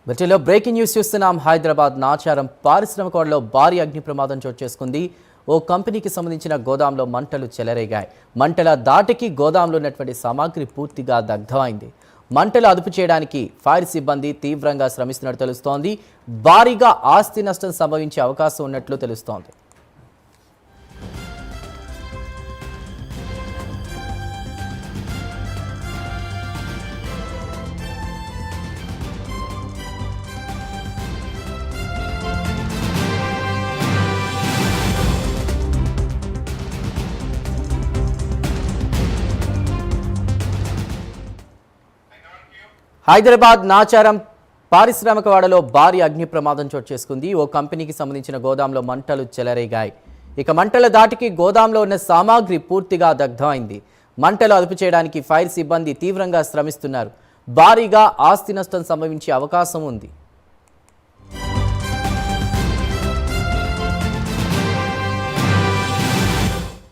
బులెటిన్లో breaking news చూస్తున్నాం. హైదరాబాద్ నాచారం పారిశ్రామిక వాడలో భారీ అగ్ని ప్రమాదం చోటు చేసుకుంది. ఓ కంపెనీకి సంబంధించిన గోదాంలో మంటలు చెలరేగాయి. మంటల దాటికి గోదాంలో ఉన్నటువంటి సామాగ్రి పూర్తిగా దగ్ధమైంది. మంటలు అదుపు చేయడానికి ఫైర్ సిబ్బంది తీవ్రంగా శ్రమిస్తున్నట్టు తెలుస్తోంది. భారీగా ఆస్తి నష్టం సంభవించే అవకాశం ఉన్నట్లు తెలుస్తోంది. హైదరాబాద్ నాచారం పారిశ్రామిక వాడలో భారీ అగ్ని ప్రమాదం చోటు చేసుకుంది. ఓ కంపెనీకి సంబంధించిన గోదాంలో మంటలు చెలరేగాయి. ఇక మంటల దాటికి గోదాంలో ఉన్న సామాగ్రి పూర్తిగా దగ్ధమైంది. మంటలు అదుపు చేయడానికి ఫైర్ సిబ్బంది తీవ్రంగా శ్రమిస్తున్నారు. భారీగా ఆస్తి నష్టం సంభవించే అవకాశం ఉంది.